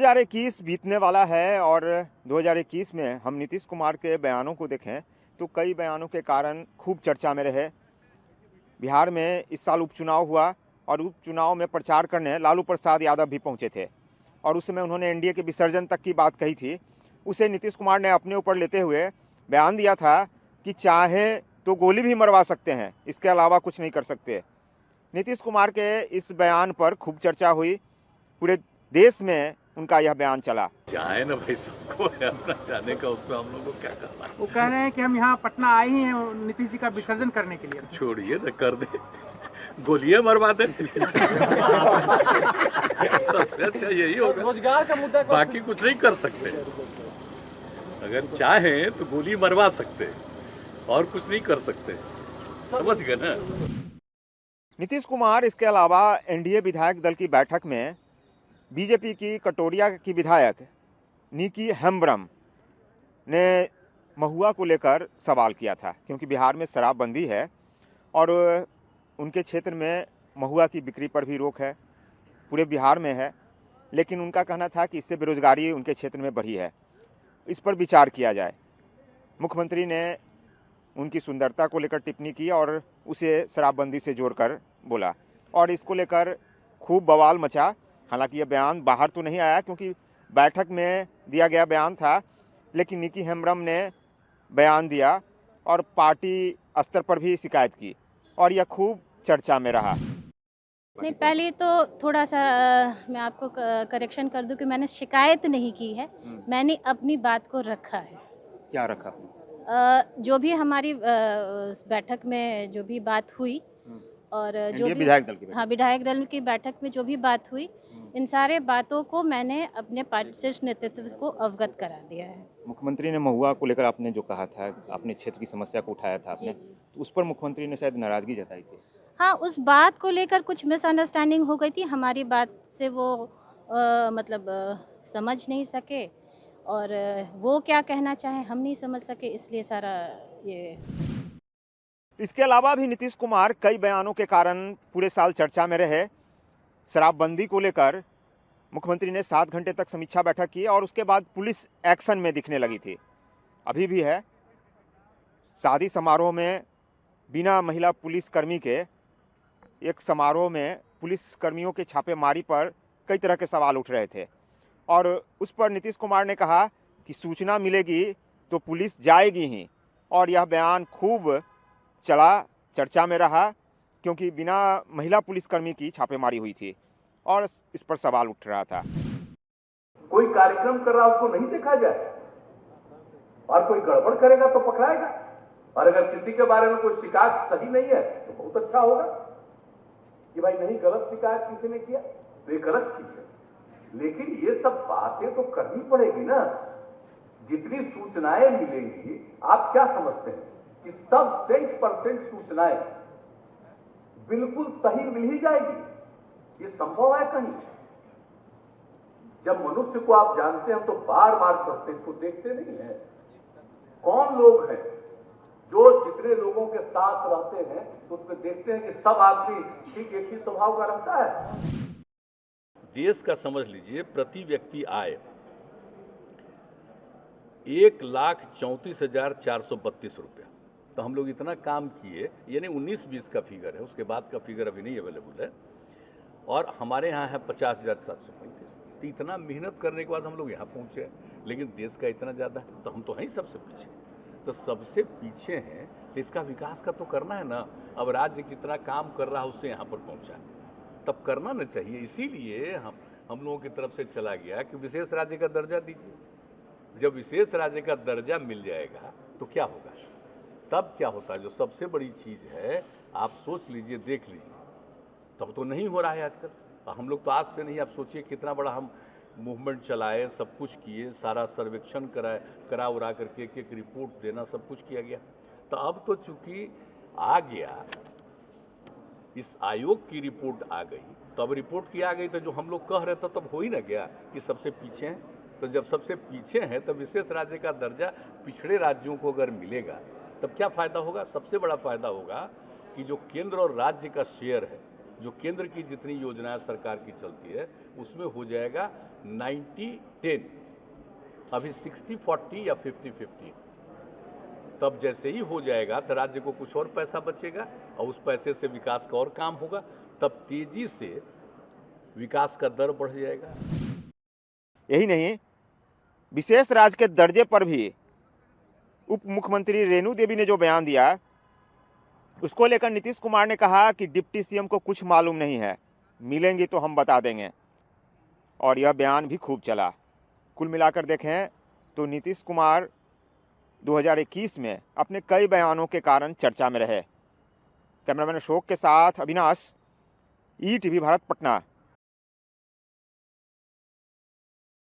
2021 बीतने वाला है और 2021 में हम नीतीश कुमार के बयानों को देखें तो कई बयानों के कारण खूब चर्चा में रहे। बिहार में इस साल उपचुनाव हुआ और उपचुनाव में प्रचार करने लालू प्रसाद यादव भी पहुंचे थे और उस समय उन्होंने एनडीए के विसर्जन तक की बात कही थी। उसे नीतीश कुमार ने अपने ऊपर लेते हुए बयान दिया था कि चाहे तो गोली भी मरवा सकते हैं, इसके अलावा कुछ नहीं कर सकते। नीतीश कुमार के इस बयान पर खूब चर्चा हुई, पूरे देश में उनका यह बयान चला। चाहे ना भाई, सबको है अपना जाने का, उसमें हम लोग को क्या करना है। वो कह रहे हैं कि हम यहाँ पटना आए ही हैं नीतीश जी का विसर्जन करने के लिए। छोड़िए ना, कर दे, गोलियां मरवा दे। सबसे अच्छा यही होगा। रोजगार का मुद्दा बाकी कुछ नहीं कर सकते। अगर चाहें तो गोली मरवा सकते और कुछ नहीं कर सकते, समझ गए ना। नीतीश कुमार इसके अलावा एनडीए विधायक दल की बैठक में बीजेपी की कटोरिया की विधायक निकी हेम्ब्रम ने महुआ को लेकर सवाल किया था, क्योंकि बिहार में शराबबंदी है और उनके क्षेत्र में महुआ की बिक्री पर भी रोक है, पूरे बिहार में है। लेकिन उनका कहना था कि इससे बेरोजगारी उनके क्षेत्र में बढ़ी है, इस पर विचार किया जाए। मुख्यमंत्री ने उनकी सुंदरता को लेकर टिप्पणी की और उसे शराबबंदी से जोड़कर बोला और इसको लेकर खूब बवाल मचा। हालांकि यह बयान बाहर तो नहीं आया क्योंकि बैठक में दिया गया बयान था, लेकिन निकी हेम्ब्रम ने बयान दिया और पार्टी स्तर पर भी शिकायत की और यह खूब चर्चा में रहा। नहीं, पहले तो थोड़ा सा मैं आपको करेक्शन कर दूं कि मैंने शिकायत नहीं की है, मैंने अपनी बात को रखा है। क्या रखा? जो भी हमारी बैठक में जो भी बात हुई और जो भी विधायक दल की विधायक दल की बैठक में जो भी बात हुई, इन सारे बातों को मैंने अपने पार्टी शीर्ष नेतृत्व को अवगत करा दिया है। मुख्यमंत्री ने महुआ को लेकर आपने जो कहा था, अपने क्षेत्र की समस्या को उठाया था आपने, तो उस पर मुख्यमंत्री ने शायद नाराजगी जताई थी। हाँ, उस बात को लेकर कुछ मिसअंडरस्टैंडिंग हो गई थी, हमारी बात से वो समझ नहीं सके और वो क्या कहना चाहे हम नहीं समझ सके, इसलिए सारा ये। इसके अलावा भी नीतीश कुमार कई बयानों के कारण पूरे साल चर्चा में रहे। शराबबंदी को लेकर मुख्यमंत्री ने 7 घंटे तक समीक्षा बैठक की और उसके बाद पुलिस एक्शन में दिखने लगी थी, अभी भी है। शादी समारोह में बिना महिला पुलिसकर्मी के एक समारोह में पुलिसकर्मियों के छापेमारी पर कई तरह के सवाल उठ रहे थे और उस पर नीतीश कुमार ने कहा कि सूचना मिलेगी तो पुलिस जाएगी ही, और यह बयान खूब चला, चर्चा में रहा, क्योंकि बिना महिला पुलिसकर्मी की छापेमारी हुई थी और इस पर सवाल उठ रहा था। कोई कार्यक्रम कर रहा उसको नहीं देखा जाए और कोई गड़बड़ करेगा तो पकड़ाएगा, और अगर किसी के बारे में कोई शिकायत सही नहीं है तो बहुत अच्छा होगा कि भाई नहीं, गलत शिकायत किसी ने किया तो ये गलत चीज है। लेकिन ये सब बातें तो करनी पड़ेगी ना। जितनी सूचनाएं मिलेंगी, आप क्या समझते हैं कि सब 100% सूचनाएं बिल्कुल सही मिल ही जाएगी? ये संभव है कहीं? जब मनुष्य को आप जानते हैं तो बार बार करते, इसको देखते नहीं है। कौन लोग हैं जो जितने लोगों के साथ रहते हैं तो उसमें देखते हैं कि सब आदमी ठीक एक ही स्वभाव का रहता है। देश का समझ लीजिए, प्रति व्यक्ति आय 1,34,432 रुपया। तो हम लोग इतना काम किए, यानी 19-20 का फिगर है, उसके बाद का फिगर अभी नहीं अवेलेबल है, और हमारे यहाँ है 50,735। तो इतना मेहनत करने के बाद हम लोग यहाँ पहुँचे, लेकिन देश का इतना ज़्यादा है तो हम तो हैं सबसे पीछे। तो सबसे पीछे हैं तो इसका विकास का तो करना है ना। अब राज्य कितना काम कर रहा है उससे यहाँ पर पहुँचा, तब करना ना चाहिए। इसीलिए हम लोगों की तरफ से चला गया कि विशेष राज्य का दर्जा दीजिए। जब विशेष राज्य का दर्जा मिल जाएगा तो क्या होगा, तब क्या होता है, जो सबसे बड़ी चीज़ है, आप सोच लीजिए, देख लीजिए, तब तो नहीं हो रहा है आजकल। हम लोग तो आज से नहीं, आप सोचिए कितना बड़ा हम मूवमेंट चलाए, सब कुछ किए, सारा सर्वेक्षण करा उरा करके एक रिपोर्ट देना, सब कुछ किया गया। तो अब तो चूंकि आ गया, इस आयोग की रिपोर्ट आ गई, तो अब रिपोर्ट की आ गई तो जो हम लोग कह रहे थे तब हो ही ना गया कि सबसे पीछे हैं। तो जब सबसे पीछे हैं तो विशेष राज्य का दर्जा पिछड़े राज्यों को अगर मिलेगा तब क्या फ़ायदा होगा? सबसे बड़ा फ़ायदा होगा कि जो केंद्र और राज्य का शेयर है जो केंद्र की जितनी योजनाएं सरकार की चलती है उसमें हो जाएगा 90-10, अभी 60-40 या 50-50। तब जैसे ही हो जाएगा तो राज्य को कुछ और पैसा बचेगा और उस पैसे से विकास का और काम होगा, तब तेजी से विकास का दर बढ़ जाएगा। यही नहीं, विशेष राज्य के दर्जे पर भी उप मुख्यमंत्री रेणु देवी ने जो बयान दिया उसको लेकर नीतीश कुमार ने कहा कि डिप्टी सीएम को कुछ मालूम नहीं है, मिलेंगी तो हम बता देंगे। और यह बयान भी खूब चला। कुल मिलाकर देखें तो नीतीश कुमार 2021 में अपने कई बयानों के कारण चर्चा में रहे। कैमरामैन अशोक के साथ अविनाश, ईटीवी भारत, पटना।